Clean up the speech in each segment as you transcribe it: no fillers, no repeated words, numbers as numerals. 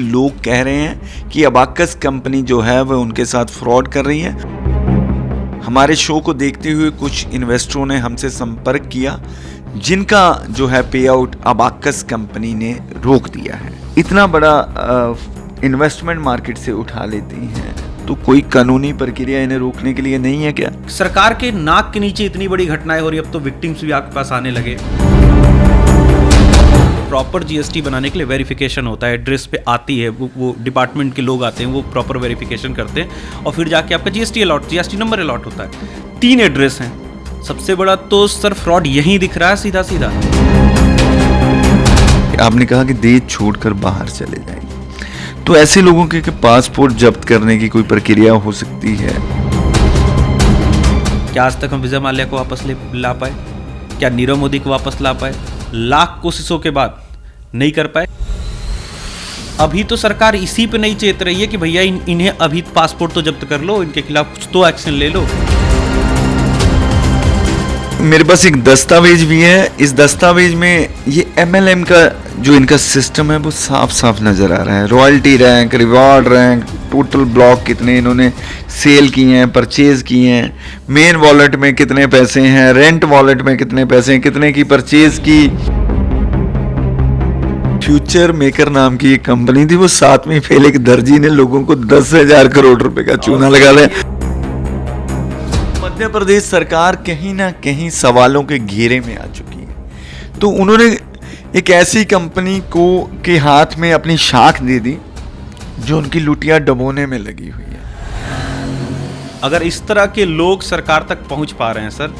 लोग कह रहे हैं कि अबाकस कंपनी जो है वह उनके साथ फ्रॉड कर रही है। हमारे शो को देखते हुए कुछ इन्वेस्टरों ने हमसे संपर्क किया जिनका जो है पे आउट अबाकस कंपनी ने रोक दिया है। इतना बड़ा इन्वेस्टमेंट मार्केट से उठा लेती हैं तो कोई कानूनी प्रक्रिया इन्हें रोकने के लिए नहीं है क्या? सरकार के नाक के नीचे इतनी बड़ी घटनाएं हो रही, अब तो विक्टिम्स भी आपके पास आने लगे। प्रॉपर जीएसटी बनाने के लिए वेरिफिकेशन होता है, एड्रेस पे आती है, वो डिपार्टमेंट के लोग आते हैं, वो प्रॉपर वेरिफिकेशन करते हैं और फिर जाके आपका जीएसटी नंबर अलॉट होता है। 3 एड्रेस हैं। सबसे बड़ा तो सर फ्रॉड यहीं दिख रहा है सीधा सीधा। आपने कहा कि देश छोड़कर बाहर चले जाएंगे, तो ऐसे लोगों के पासपोर्ट जब्त करने की कोई प्रक्रिया हो सकती है? क्या आज तक हम विजय माल्या को वापस ला पाए? क्या नीरव मोदी को वापस ला पाए? लाख कोशिशों के बाद नहीं कर पाए। अभी तो सरकार इसी पे नहीं चेत रही है कि भैया इन्हें अभी पासपोर्ट तो जब्त कर लो, इनके खिलाफ कुछ तो एक्शन ले लो। मेरे पास एक दस्तावेज भी है। इस दस्तावेज में ये MLM का जो इनका सिस्टम है वो साफ साफ नजर आ रहा है। Royalty rank, reward rank, total block कितने इन्होंने सेल किए हैं, परचेज किए हैं, मेन वॉलेट में कितने पैसे हैं, रेंट वॉलेट में कितने पैसे हैं, कितने की परचेज की। फ्यूचर मेकर नाम की एक कंपनी थी, वो 7वीं फेल एक दर्जी ने लोगों को 10,000 करोड़ रुपए का चूना लगा लिया। मध्य प्रदेश सरकार कहीं ना कहीं सवालों के घेरे में आ चुकी है, तो उन्होंने एक ऐसी कंपनी को के हाथ में अपनी शाख दे दी जो उनकी लुटिया डबोने में लगी हुई है। अगर इस तरह के लोग सरकार तक पहुंच पा रहे हैं सर,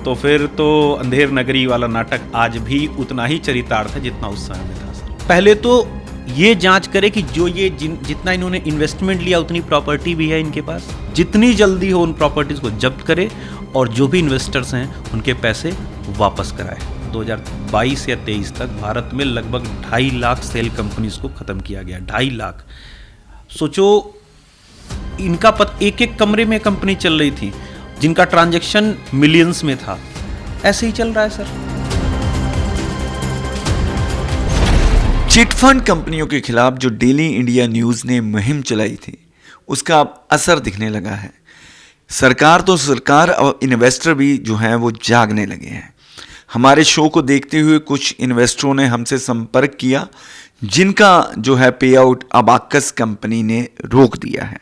तो फिर तो अंधेर नगरी वाला नाटक आज भी उतना ही चरितार्थ है जितना उस समय में था सर। पहले तो ये जांच करे कि जो ये जितना इन्होंने इन्वेस्टमेंट लिया उतनी प्रॉपर्टी भी है इनके पास, जितनी जल्दी हो उन प्रॉपर्टीज को जब्त करे और जो भी इन्वेस्टर्स हैं उनके पैसे वापस कराए। 2022 या 23 तक भारत में लगभग 2.5 लाख सेल कंपनीज को खत्म किया गया। 2.5 लाख। सोचो, इनका एक एक कमरे में कंपनी चल रही थी जिनका ट्रांजैक्शन मिलियंस में था। ऐसे ही चल रहा है सर। चिटफंड कंपनियों के खिलाफ जो डेली इंडिया न्यूज ने मुहिम चलाई थी उसका अब असर दिखने लगा है। सरकार तो सरकार और इन्वेस्टर भी जो हैं वो जागने लगे हैं। हमारे शो को देखते हुए कुछ इन्वेस्टरों ने हमसे संपर्क किया जिनका जो है पे आउट अबाकस कंपनी ने रोक दिया है।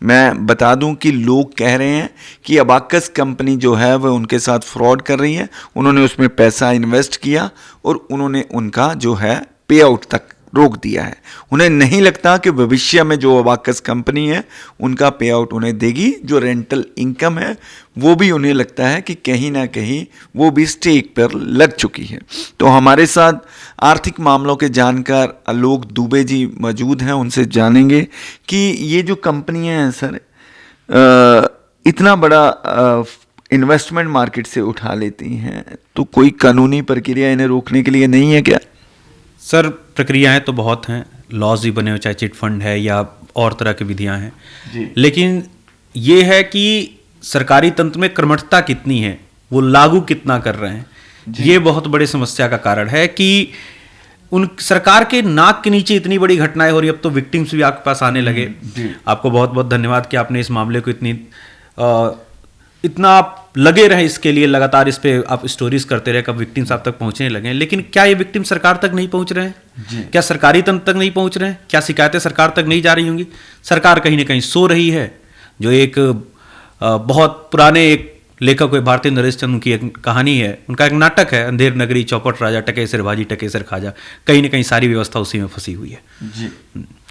मैं बता दूं कि लोग कह रहे हैं कि अबाकस कंपनी जो है वह उनके साथ फ्रॉड कर रही है। उन्होंने उसमें पैसा इन्वेस्ट किया और उन्होंने उनका जो है पे आउट तक रोक दिया है। उन्हें नहीं लगता कि भविष्य में जो अबाकस कंपनी है उनका पे आउट उन्हें देगी। जो रेंटल इनकम है वो भी उन्हें लगता है कि कहीं ना कहीं वो भी स्टेक पर लग चुकी है। तो हमारे साथ आर्थिक मामलों के जानकार आलोक दुबे जी मौजूद हैं, उनसे जानेंगे कि ये जो कंपनियां हैं सर इतना बड़ा इन्वेस्टमेंट मार्केट से उठा लेती हैं तो कोई कानूनी प्रक्रिया इन्हें रोकने के लिए नहीं है क्या? सर प्रक्रियाएं तो बहुत हैं, लॉज भी बने हुए, चाहे चिट फंड है या और तरह की विधियां हैं जी। लेकिन ये है कि सरकारी तंत्र में कर्मठता कितनी है, वो लागू कितना कर रहे हैं, ये बहुत बड़ी समस्या का कारण है कि उन सरकार के नाक के नीचे इतनी बड़ी घटनाएं हो रही। अब तो विक्टिम्स भी आपके पास आने लगे। आपको बहुत बहुत धन्यवाद कि आपने इस मामले को इतना आप लगे रहे इसके लिए, लगातार इस पे आप स्टोरीज करते रहे, कब विक्टिम्स आप तक पहुंचने लगे। लेकिन क्या ये विक्टिम सरकार तक नहीं पहुंच रहे हैं? क्या सरकारी तंत्र तक नहीं पहुंच रहे हैं? क्या शिकायतें सरकार तक नहीं जा रही होंगी? सरकार कहीं ना कहीं सो रही है। जो एक बहुत पुराने एक लेखक हुए भारतीय नरेश चंद्र की एक कहानी है, उनका एक नाटक है अंधेर नगरी चौपट राजा, टके सिर भाजी टके सिर खाजा। कहीं ना कहीं सारी व्यवस्था उसी में फंसी हुई है जी।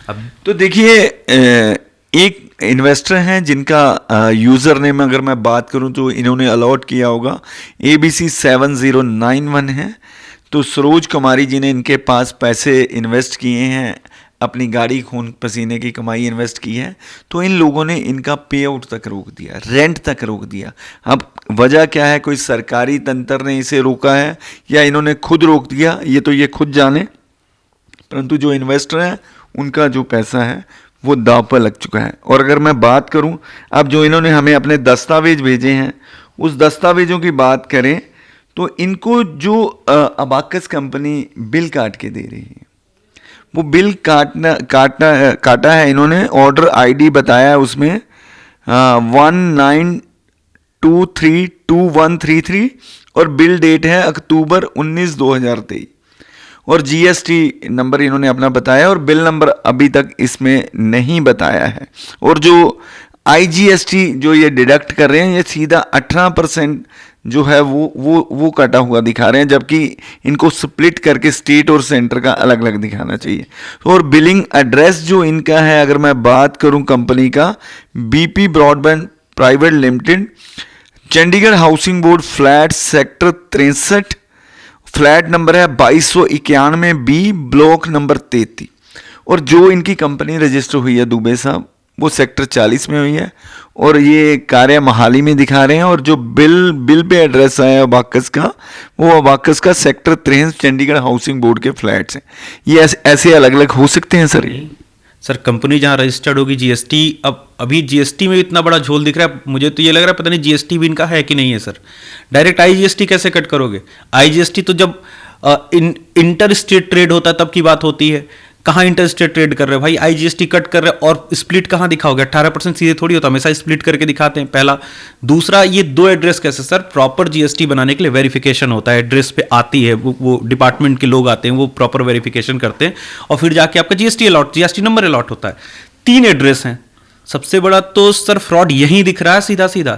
अब तो देखिए, एक इन्वेस्टर हैं जिनका यूज़र नेम अगर मैं बात करूं तो इन्होंने अलॉट किया होगा ABC 7091 है। तो सरोज कुमारी जी ने इनके पास पैसे इन्वेस्ट किए हैं, अपनी गाड़ी खून पसीने की कमाई इन्वेस्ट की है। तो इन लोगों ने इनका पे आउट तक रोक दिया, रेंट तक रोक दिया। अब वजह क्या है? कोई सरकारी तंत्र ने इसे रोका है या इन्होंने खुद रोक दिया, ये खुद जाने। परंतु जो इन्वेस्टर हैं उनका जो पैसा है वो दांव पर लग चुका है। और अगर मैं बात करूं, अब जो इन्होंने हमें अपने दस्तावेज भेजे हैं उस दस्तावेजों की बात करें तो इनको जो अबाकस कंपनी बिल काट के दे रही है वो बिल काटा है इन्होंने। ऑर्डर आईडी बताया है उसमें 19232133 और बिल डेट है अक्टूबर 19 2023 और जीएसटी नंबर इन्होंने अपना बताया और बिल नंबर अभी तक इसमें नहीं बताया है। और जो आईजीएसटी जो ये डिडक्ट कर रहे हैं ये सीधा 18% जो है वो कटा हुआ दिखा रहे हैं, जबकि इनको स्प्लिट करके स्टेट और सेंटर का अलग अलग दिखाना चाहिए। और बिलिंग एड्रेस जो इनका है, अगर मैं बात करूं कंपनी का, BP broadband private limited, Chandigarh housing board, flat sector 63, flat number है 2291 बी, ब्लॉक नंबर 33। और जो इनकी कंपनी रजिस्टर हुई है दुबे साहब, वो सेक्टर 40 में हुई है और ये कार्य मोहाली में दिखा रहे हैं। और जो बिल पे एड्रेस आया अबाकस का, वो अबाकस का सेक्टर 63 चंडीगढ़ हाउसिंग बोर्ड के फ्लैट्स हैं। ये ऐसे अलग अलग हो सकते हैं सर? सर कंपनी जहाँ रजिस्टर्ड होगी, जीएसटी, अभी जीएसटी में इतना बड़ा झोल दिख रहा है, मुझे तो ये लग रहा है पता नहीं जीएसटी भी इनका है कि नहीं है सर। डायरेक्ट आईजीएसटी कैसे कट करोगे? आईजीएसटी तो जब इंटर स्टेट ट्रेड होता है तब की बात होती है। कहाँ इंटर स्टेट ट्रेड कर रहे हो भाई? आईजीएसटी कट कर रहे हो और स्प्लिट कहाँ दिखाओगे? 18% सीधे थोड़ी होता, हमेशा स्प्लिट करके दिखाते हैं। पहला। दूसरा, ये दो एड्रेस कैसे सर? प्रॉपर जीएसटी बनाने के लिए वेरिफिकेशन होता है, एड्रेस पे आती है, वो डिपार्टमेंट के लोग आते हैं, वो प्रॉपर वेरिफिकेशन करते हैं और फिर जाके आपका जीएसटी नंबर अलॉट होता है। 3 एड्रेस हैं। सबसे बड़ा तो सर फ्रॉड यही दिख रहा है सीधा सीधा।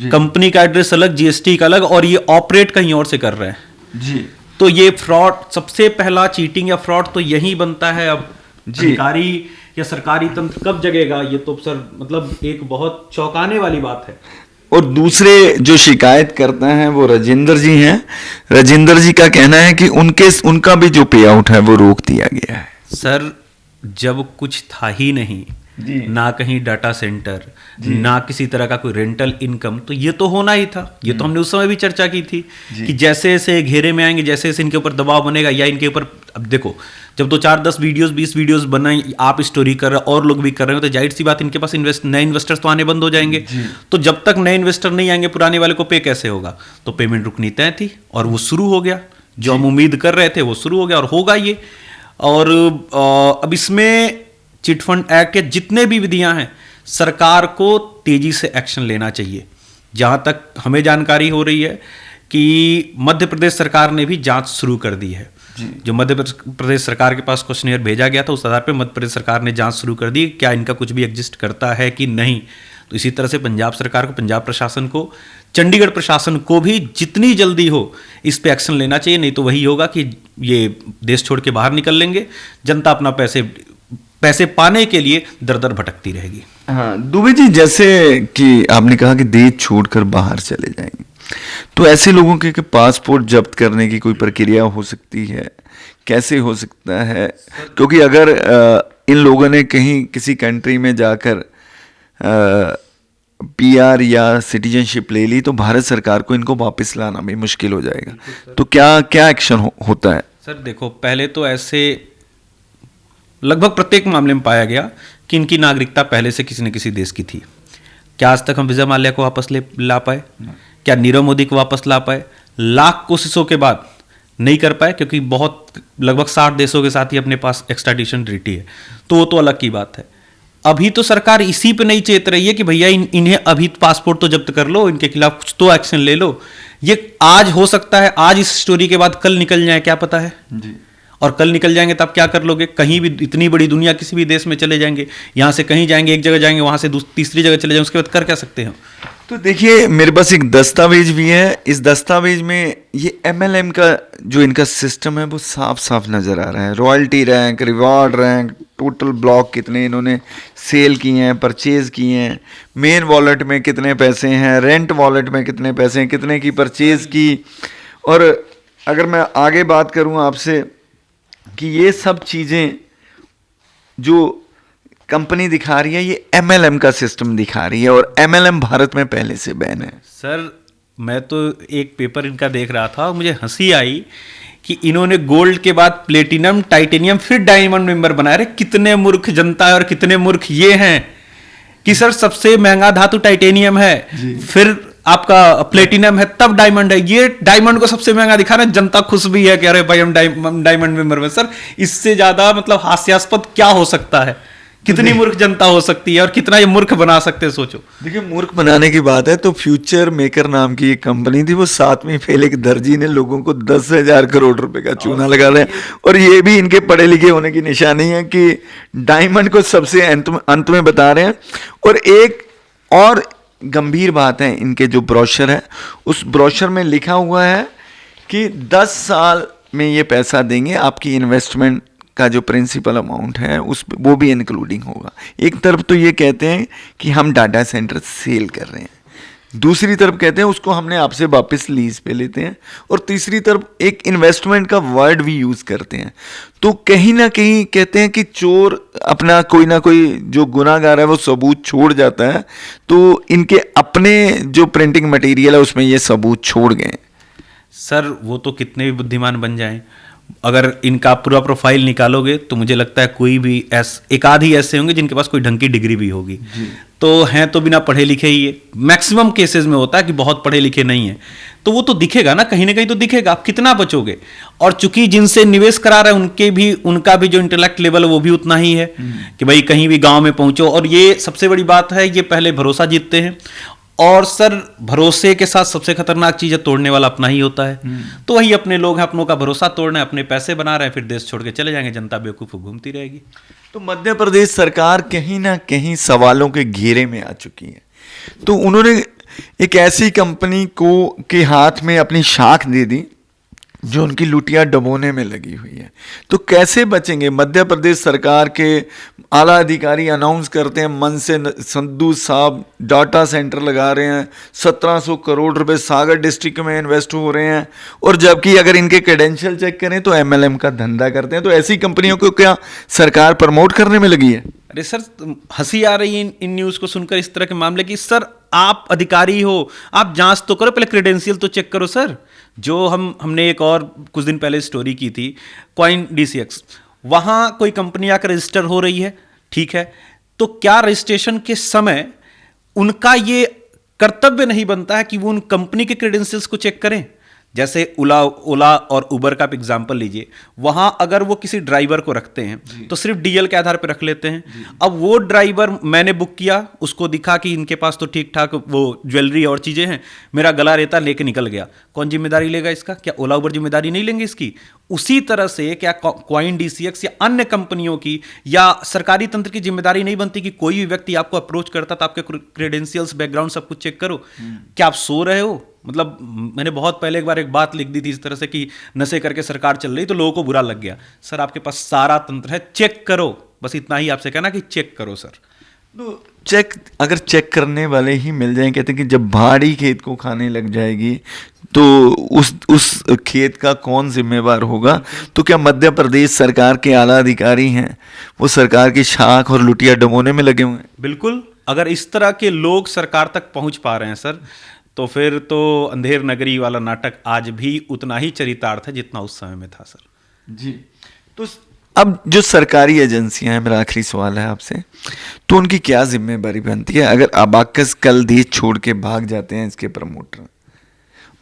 कंपनी का एड्रेस अलग, जीएसटी का अलग, और ये ऑपरेट कहीं और से कर रहे हैं जी। तो ये फ्रॉड, सबसे पहला चीटिंग या फ्रॉड तो यही बनता है। अब अधिकारी या सरकारी तंत्र कब जगेगा? ये तो सर मतलब एक बहुत चौंकाने वाली बात है। और दूसरे जो शिकायत करते हैं वो राजेंद्र जी हैं। राजेंद्र जी का कहना है कि उनका भी जो पे आउट है वो रोक दिया गया है। सर जब कुछ था ही नहीं, ना कहीं डाटा सेंटर, ना किसी तरह का कोई रेंटल इनकम, तो ये तो होना ही था। ये तो हमने उस समय भी चर्चा की थी कि जैसे जैसे घेरे में आएंगे, जैसे जैसे इनके ऊपर दबाव बनेगा या इनके ऊपर, अब देखो जब 2 4 10 वीडियोस 20 वीडियोस बनाए, आप स्टोरी कर रहे हो और लोग भी कर रहे हो, तो जाहिर सी बात इनके पास नए इन्वेस्टर्स तो आने बंद हो जाएंगे। तो जब तक नए इन्वेस्टर नहीं आएंगे, पुराने वाले को पे कैसे होगा? तो पेमेंट रुकनी तय थी और वो शुरू हो गया। जो हम उम्मीद कर रहे थे वो शुरू हो गया और होगा ये। और अब इसमें चिटफंड एक्ट के जितने भी विधियां हैं, सरकार को तेजी से एक्शन लेना चाहिए। जहां तक हमें जानकारी हो रही है कि मध्य प्रदेश सरकार ने भी जांच शुरू कर दी है। जो मध्य प्रदेश सरकार के पास क्वेश्चनियर भेजा गया था, उस आधार पर मध्य प्रदेश सरकार ने जांच शुरू कर दी, क्या इनका कुछ भी एग्जिस्ट करता है कि नहीं। तो इसी तरह से पंजाब सरकार को, पंजाब प्रशासन को, चंडीगढ़ प्रशासन को भी जितनी जल्दी हो इस पे एक्शन लेना चाहिए। नहीं तो वही होगा कि ये देश छोड़ के बाहर निकल लेंगे, जनता अपना पैसे पाने के लिए दर दर भटकती रहेगी। हाँ दुबे जी, जैसे कि आपने कहा कि देश छोड़कर बाहर चले जाएंगे, तो ऐसे लोगों के पासपोर्ट जब्त करने की कोई प्रक्रिया हो सकती है? कैसे हो सकता है? क्योंकि अगर इन लोगों ने कहीं किसी कंट्री में जाकर पीआर या सिटीजनशिप ले ली, तो भारत सरकार को इनको वापस लाना भी मुश्किल हो जाएगा। तो क्या एक्शन होता है? सर देखो, पहले तो ऐसे लगभग प्रत्येक मामले में पाया गया कि इनकी नागरिकता पहले से किसी न किसी देश की थी। क्या आज तक हम विजय माल्या को वापस ला पाए? क्या नीरव मोदी को वापस ला पाए? लाख कोशिशों के बाद नहीं कर पाए, क्योंकि लगभग 60 देशों के साथ ही अपने पास एक्स्ट्राडिशन ट्रीटी है, तो वो तो अलग की बात है। अभी तो सरकार इसी पे नहीं चेत रही है कि भैया इन्हें अभी पासपोर्ट तो जब्त कर लो, इनके खिलाफ कुछ तो एक्शन ले लो। ये आज हो सकता है, आज इस स्टोरी के बाद कल निकल जाए, क्या पता है जी। और कल निकल जाएंगे तब क्या कर लोगे? कहीं भी, इतनी बड़ी दुनिया, किसी भी देश में चले जाएंगे, यहां से कहीं जाएंगे, एक जगह जाएंगे, वहां से तीसरी जगह चले जाएंगे, उसके बाद कर क्या सकते हैं? तो देखिए, मेरे पास एक दस्तावेज भी है। इस दस्तावेज में ये MLM का जो इनका सिस्टम है वो साफ साफ नज़र आ रहा है। Royalty rank, reward rank, total block कितने इन्होंने सेल किए हैं, परचेज किए हैं, मेन वॉलेट में कितने पैसे हैं, रेंट वॉलेट में कितने पैसे हैं, कितने की परचेज की। और अगर मैं आगे बात करूं आपसे कि ये सब चीज़ें जो कंपनी दिखा रही है, ये MLM का सिस्टम दिखा रही है, और MLM भारत में पहले से बैन है। सर मैं तो एक पेपर इनका देख रहा था, मुझे हंसी आई कि इन्होंने गोल्ड के बाद प्लेटिनम, टाइटेनियम, फिर डायमंड मेंबर बनाए। रहे कितने मूर्ख जनता है और कितने मूर्ख ये हैं कि सर सबसे महंगा धातु टाइटेनियम है, फिर आपका प्लेटिनम है तब डायमंड है। ये डायमंड को सबसे महंगा दिखा रहे हैं, जनता खुश भी है कि अरे भाई हम डायमंड मेंबर में। सर इससे ज्यादा मतलब हास्यास्पद क्या हो सकता है? कितनी मूर्ख जनता हो सकती है और कितना ये मूर्ख बना सकते हैं, सोचो। देखिए, मूर्ख बनाने की बात है तो फ्यूचर मेकर नाम की एक कंपनी थी, वो 7वीं फेल एक दर्जी ने लोगों को 10,000 करोड़ रुपए का चूना लगा रहे हैं। और ये भी इनके पढ़े लिखे होने की निशानी है कि डायमंड को सबसे अंत में बता रहे हैं। और एक और गंभीर बात है, इनके जो ब्रोशर है उस ब्रोशर में लिखा हुआ है कि 10 साल में ये पैसा देंगे, आपकी इन्वेस्टमेंट का जो प्रिंसिपल अमाउंट है उस वो भी इंक्लूडिंग होगा। एक तरफ तो ये कहते हैं कि हम डाटा सेंटर सेल कर रहे हैं, दूसरी तरफ कहते हैं उसको हमने आपसे वापस लीज पे लेते हैं, और तीसरी तरफ एक इन्वेस्टमेंट का वर्ड भी यूज करते हैं। तो कहीं ना कहीं कहते हैं कि चोर अपना कोई ना कोई जो गुनाहगार है वो सबूत छोड़ जाता है, तो इनके अपने जो प्रिंटिंग मटेरियल है उसमें ये सबूत छोड़ गए। सर वो तो कितने भी बुद्धिमान बन जाएं, अगर इनका पूरा प्रोफाइल निकालोगे तो मुझे लगता है कोई भी एक आध ही ऐसे होंगे जिनके पास कोई ढंग की डिग्री भी होगी। तो हैं तो बिना पढ़े लिखे ही है। मैक्सिमम केसेस में होता है कि बहुत पढ़े लिखे नहीं है, तो वो तो दिखेगा ना, कहीं ना कहीं तो दिखेगा। आप कितना बचोगे? और चूंकि जिनसे निवेश करा रहे हैं उनका भी जो इंटेलेक्ट लेवल है वो भी उतना ही है कि भाई कहीं भी गांव में पहुंचो। और ये सबसे बड़ी बात है, ये पहले भरोसा जीतते हैं। और सर भरोसे के साथ सबसे खतरनाक चीज है, तोड़ने वाला अपना ही होता है। तो वही अपने लोग हैं, अपनों का भरोसा तोड़ना है, अपने पैसे बना रहे हैं, फिर देश छोड़ के चले जाएंगे, जनता बेवकूफ घूमती रहेगी। तो मध्य प्रदेश सरकार कहीं ना कहीं सवालों के घेरे में आ चुकी है। तो उन्होंने एक ऐसी कंपनी को के हाथ में अपनी शाख दे दी जो उनकी लुटिया डबोने में लगी हुई है। तो कैसे बचेंगे? मध्य प्रदेश सरकार के आला अधिकारी अनाउंस करते हैं, मन से संधू साहब डाटा सेंटर लगा रहे हैं, 1700 करोड़ रुपए सागर डिस्ट्रिक्ट में इन्वेस्ट हो रहे हैं, और जबकि अगर इनके क्रेडेंशियल चेक करें तो MLM का धंधा करते हैं। तो ऐसी कंपनियों को क्या सरकार प्रमोट करने में लगी है? अरे सर हंसी आ रही है इन न्यूज़ को सुनकर, इस तरह के मामले की। सर आप अधिकारी हो, आप जांच तो करो, पहले क्रेडेंशियल तो चेक करो सर। जो हमने एक और कुछ दिन पहले स्टोरी की थी, कॉइन DCX, वहाँ कोई कंपनी आकर रजिस्टर हो रही है, ठीक है, तो क्या रजिस्ट्रेशन के समय उनका ये कर्तव्य नहीं बनता है कि वो उन कंपनी के क्रेडेंशियल्स को चेक करें? जैसे ओला और उबर का आप एग्जाम्पल लीजिए, वहां अगर वो किसी ड्राइवर को रखते हैं तो सिर्फ DL के आधार पर रख लेते हैं। अब वो ड्राइवर मैंने बुक किया, उसको दिखा कि इनके पास तो ठीक ठाक वो ज्वेलरी और चीजें हैं, मेरा गला रेता लेके निकल गया, कौन जिम्मेदारी लेगा इसका? क्या ओला उबर जिम्मेदारी नहीं लेंगे इसकी? उसी तरह से क्या कॉइन DCX या अन्य कंपनियों की या सरकारी तंत्र की जिम्मेदारी नहीं बनती कि कोई भी व्यक्ति आपको अप्रोच करता तो आपके क्रेडेंशियल्स, बैकग्राउंड सब कुछ चेक करो? क्या आप सो रहे हो? मतलब मैंने बहुत पहले एक बार एक बात लिख दी थी इस तरह से कि नशे करके सरकार चल रही तो लोगों को बुरा लग गया। सर आपके पास सारा तंत्र है, चेक करो, बस इतना ही आपसे कहना कि चेक करो सर। तो अगर चेक करने वाले ही मिल जाएं, कहते हैं कि जब भाड़ी खेत को खाने लग जाएगी तो उस खेत का कौन जिम्मेवार होगा? तो क्या मध्य प्रदेश सरकार के आला अधिकारी हैं वो सरकार की शाख और लुटिया डबोने में लगे हुए हैं? बिल्कुल, अगर इस तरह के लोग सरकार तक पहुंच पा रहे हैं सर, तो फिर तो अंधेर नगरी वाला नाटक आज भी उतना ही चरितार्थ है जितना उस समय में था सर। जी। तो अब जो सरकारी एजेंसियां हैं, मेरा आखिरी सवाल है आपसे, तो उनकी क्या जिम्मेदारी बनती है? अगर अबाकस कल देश छोड़ के भाग जाते हैं इसके प्रमोटर,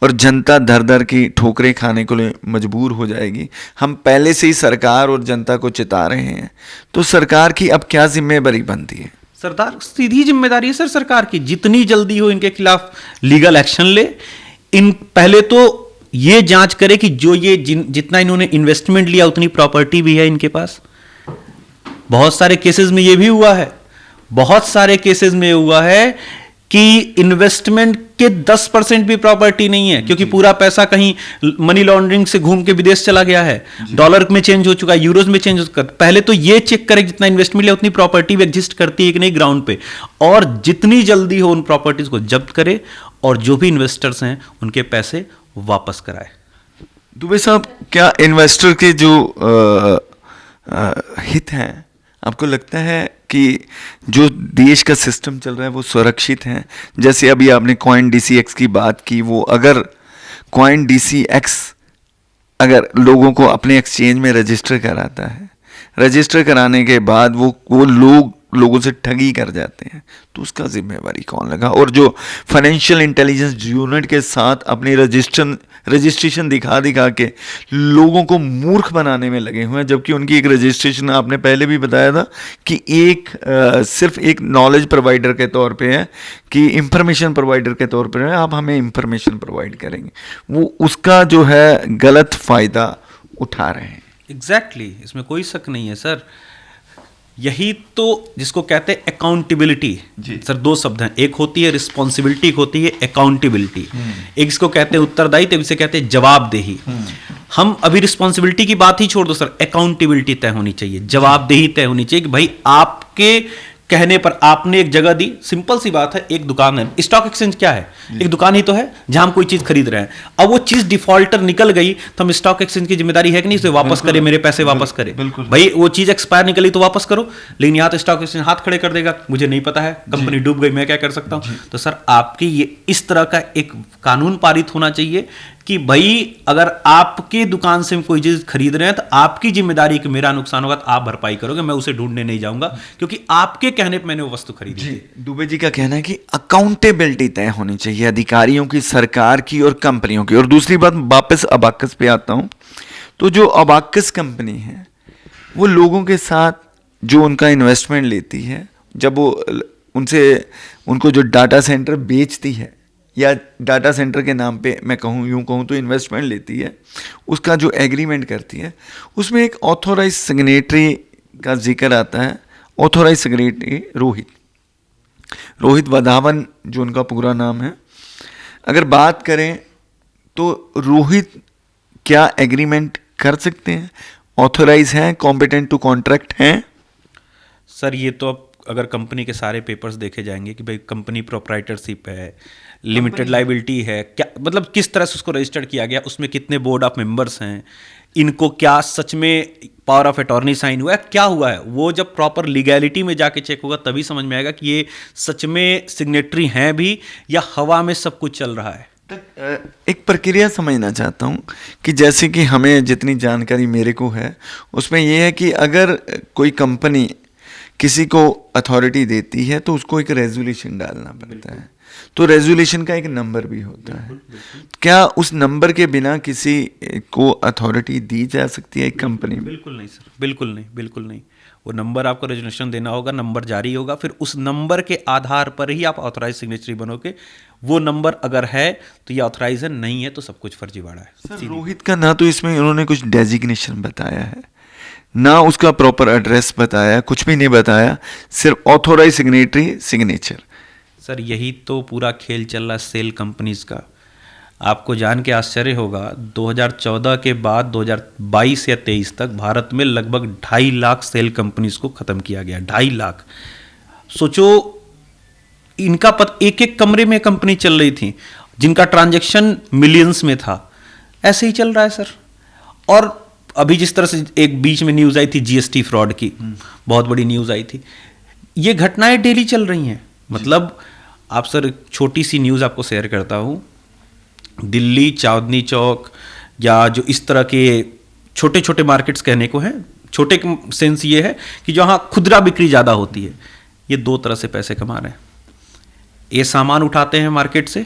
और जनता दर दर की ठोकरें खाने को मजबूर हो जाएगी, हम पहले से ही सरकार और जनता को चिता रहे हैं, तो सरकार की अब क्या जिम्मेदारी बनती है? सरदार सीधी जिम्मेदारी है सर सरकार की, जितनी जल्दी हो इनके खिलाफ लीगल एक्शन ले। पहले तो ये जांच करे कि जो ये जितना इन्होंने इन्वेस्टमेंट लिया उतनी प्रॉपर्टी भी है इनके पास। बहुत सारे केसेस में ये भी हुआ है, बहुत सारे केसेस में हुआ है कि इन्वेस्टमेंट के 10% भी प्रॉपर्टी नहीं है, क्योंकि पूरा पैसा कहीं मनी लॉन्ड्रिंग से घूम के विदेश चला गया है, डॉलर में चेंज हो चुका है, यूरोज में चेंज हो चुका है। पहले तो ये चेक करें जितना इन्वेस्टमेंट लिया उतनी प्रॉपर्टी भी एग्जिस्ट करती है कि नहीं ग्राउंड पे, और जितनी जल्दी हो उन प्रॉपर्टीज को जब्त करे और जो भी इन्वेस्टर्स हैं उनके पैसे वापस कराए। दुबे साहब, क्या इन्वेस्टर के जो हित हैं, आपको लगता है कि जो देश का सिस्टम चल रहा है वो सुरक्षित है? जैसे अभी आपने कॉइन DCX की बात की, वो अगर कॉइन DCX अगर लोगों को अपने एक्सचेंज में रजिस्टर कराता है, रजिस्टर कराने के बाद वो लोग लोगों से ठगी कर जाते हैं, तो उसका जिम्मेवारी कौन लगा? और जो फाइनेंशियल इंटेलिजेंस यूनिट के साथ अपनी रजिस्ट्रेशन दिखा दिखा के लोगों को मूर्ख बनाने में लगे हुए हैं, जबकि उनकी एक रजिस्ट्रेशन आपने पहले भी बताया था कि सिर्फ एक नॉलेज प्रोवाइडर के तौर पे है, कि इंफॉर्मेशन प्रोवाइडर के तौर पर है, आप हमें इंफॉर्मेशन प्रोवाइड करेंगे, वो उसका जो है गलत फ़ायदा उठा रहे हैं। एग्जैक्टली इसमें कोई शक नहीं है सर। यही तो जिसको कहते हैं अकाउंटेबिलिटी। सर दो शब्द हैं, एक होती है रिस्पॉन्सिबिलिटी, एक होती है अकाउंटेबिलिटी। एक इसको कहते हैं उत्तरदायित्व, इसे कहते हैं जवाबदेही। हम अभी रिस्पॉन्सिबिलिटी की बात ही छोड़ दो सर, अकाउंटेबिलिटी तय होनी चाहिए, जवाबदेही तय होनी चाहिए कि भाई आपके कहने पर आपने एक जगह दी। सिंपल सी बात है, एक दुकान है, स्टॉक एक्सचेंज क्या है? एक दुकान ही तो है जहां हम कोई चीज खरीद रहे हैं। अब वो चीज डिफॉल्टर निकल गई तो हम स्टॉक एक्सचेंज की जिम्मेदारी है कि नहीं, इसे वापस करे, मेरे पैसे वापस करे। भाई वो चीज एक्सपायर निकली तो वापस करो, लेकिन यहाँ तो स्टॉक एक्सचेंज हाथ खड़े कर देगा, मुझे नहीं पता है, कंपनी डूब गई, मैं क्या कर सकता हूं? तो सर आपकी ये इस तरह का एक कानून पारित होना चाहिए कि भाई अगर आपके दुकान से कोई चीज खरीद रहे हैं तो आपकी जिम्मेदारी कि मेरा नुकसान होगा तो आप भरपाई करोगे, मैं उसे ढूंढने नहीं जाऊंगा, क्योंकि आपके कहने पर मैंने वो वस्तु खरीदी थी। दुबे जी का कहना है कि अकाउंटेबिलिटी तय होनी चाहिए अधिकारियों की, सरकार की और कंपनियों की। और दूसरी बात, वापस अबाकस पे आता हूं, तो जो अबाकस कंपनी है वो लोगों के साथ जो उनका इन्वेस्टमेंट लेती है, जब वो उनको जो डाटा सेंटर बेचती है या डाटा सेंटर के नाम पे मैं यूँ कहूँ तो इन्वेस्टमेंट लेती है, उसका जो एग्रीमेंट करती है, उसमें एक ऑथोराइज सिग्नेटरी का जिक्र आता है। ऑथोराइज सिग्नेटरी रोहित वधावन जो उनका पूरा नाम है। अगर बात करें तो रोहित क्या एग्रीमेंट कर सकते हैं? ऑथोराइज हैं, कॉम्पिटेंट टू कॉन्ट्रैक्ट हैं? सर ये तो अब अगर कंपनी के सारे पेपर्स देखे जाएंगे कि भाई कंपनी प्रोप्राइटरशिप है, लिमिटेड लाइबिलिटी है, क्या मतलब किस तरह से उसको रजिस्टर्ड किया गया, उसमें कितने बोर्ड ऑफ मेंबर्स हैं, इनको क्या सच में पावर ऑफ अटॉर्नी साइन हुआ है, क्या हुआ है, वो जब प्रॉपर लीगैलिटी में जाके चेक होगा तभी समझ में आएगा कि ये सच में सिग्नेटरी हैं भी या हवा में सब कुछ चल रहा है। एक प्रक्रिया समझना चाहता हूँ कि जैसे कि हमें जितनी जानकारी मेरे को है उसमें यह है कि अगर कोई कंपनी किसी को अथॉरिटी देती है तो उसको एक रेजोल्यूशन डालना पड़ता है, तो रेजोल्यूशन का एक नंबर भी होता है। क्या उस नंबर के बिना किसी को अथॉरिटी दी जा सकती है एक कंपनी में? बिल्कुल नहीं सर, बिल्कुल नहीं, बिल्कुल नहीं। वो नंबर आपको रेजोल्यूशन देना होगा, नंबर जारी होगा, फिर उस नंबर के आधार पर ही आप ऑथराइज सिग्नेचरी बनोगे। वो नंबर अगर है तो ये ऑथराइज है, नहीं है तो सब कुछ फर्जीवाड़ा है। सर रोहित का ना तो इसमें उन्होंने कुछ डेजिग्नेशन बताया है, ना उसका प्रॉपर एड्रेस बताया, कुछ भी नहीं बताया, सिर्फ ऑथोराइज सिग्नेटरी सिग्नेचर। सर यही तो पूरा खेल चल रहा है सेल कंपनीज का। आपको जान के आश्चर्य होगा 2014 के बाद 2022 या 23 तक भारत में लगभग 2.5 लाख सेल कंपनीज को ख़त्म किया गया। 2.5 लाख, सोचो इनका एक एक कमरे में कंपनी चल रही थी जिनका ट्रांजैक्शन मिलियंस में था। ऐसे ही चल रहा है सर। और अभी जिस तरह से एक बीच में न्यूज़ आई थी जीएसटी फ्रॉड की, बहुत बड़ी न्यूज़ आई थी, ये घटनाएं डेली चल रही हैं। मतलब आप सर छोटी सी न्यूज़ आपको शेयर करता हूँ, दिल्ली चांदनी चौक या जो इस तरह के छोटे छोटे मार्केट्स कहने को हैं, छोटे सेंस ये है कि जहाँ खुदरा बिक्री ज़्यादा होती है, ये 2 तरह से पैसे कमा रहे हैं। ये सामान उठाते हैं मार्केट से,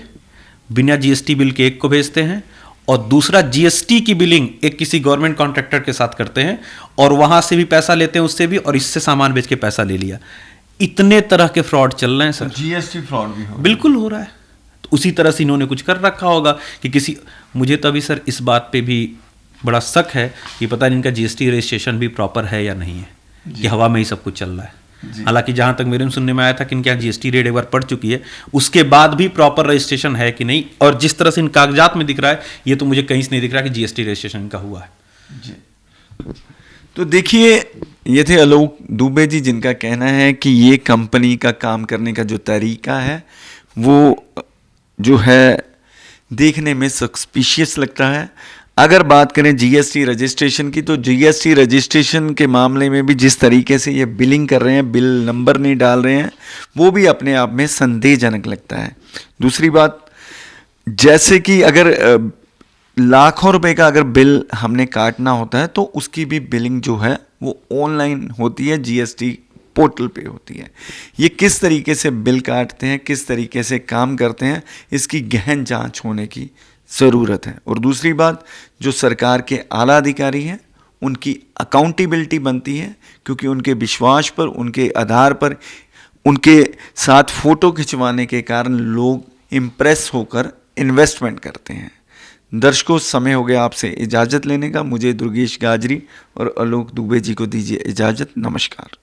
बिना जीएसटी बिल के एक को भेजते हैं, और दूसरा जीएसटी की बिलिंग एक किसी गवर्नमेंट कॉन्ट्रैक्टर के साथ करते हैं और वहाँ से भी पैसा लेते हैं, उससे भी, और इससे सामान बेच के पैसा ले लिया। इतने तरह के फ्रॉड चल रहे हैं सर। जीएसटी फ्रॉड भी हो बिल्कुल हो रहा है। तो उसी तरह से इन्होंने कुछ कर रखा होगा कि मुझे तो अभी सर इस बात पे भी बड़ा शक है कि पता नहीं इनका जीएसटी रजिस्ट्रेशन भी प्रॉपर है या नहीं है, कि हवा में ही सब कुछ चल रहा है। हालांकि जहां तक मेरे सुनने में आया था कि इनके यहाँ जीएसटी रेट एक बार पड़ चुकी है, उसके बाद भी प्रॉपर रजिस्ट्रेशन है कि नहीं, और जिस तरह से इन कागजात में दिख रहा है ये तो मुझे कहीं से नहीं दिख रहा कि जीएसटी रजिस्ट्रेशन इनका हुआ है जी। तो देखिए, ये थे आलोक दुबे जी, जिनका कहना है कि ये कंपनी का काम करने का जो तरीका है वो जो है देखने में सस्पिशियस लगता है। अगर बात करें जीएसटी रजिस्ट्रेशन की, तो जीएसटी रजिस्ट्रेशन के मामले में भी जिस तरीके से ये बिलिंग कर रहे हैं, बिल नंबर नहीं डाल रहे हैं, वो भी अपने आप में संदेहजनक लगता है। दूसरी बात, जैसे कि अगर लाखों रुपए का अगर बिल हमने काटना होता है तो उसकी भी बिलिंग जो है वो ऑनलाइन होती है जीएसटी पोर्टल पे होती है। ये किस तरीके से बिल काटते हैं, किस तरीके से काम करते हैं, इसकी गहन जांच होने की ज़रूरत है। और दूसरी बात, जो सरकार के आला अधिकारी हैं उनकी अकाउंटेबिलिटी बनती है, क्योंकि उनके विश्वास पर, उनके आधार पर, उनके साथ फ़ोटो खिंचवाने के कारण लोग इम्प्रेस होकर इन्वेस्टमेंट करते हैं। दर्शकों, समय हो गया आपसे इजाज़त लेने का। मुझे दुर्गेश गाजरी और आलोक दुबे जी को दीजिए इजाज़त। नमस्कार।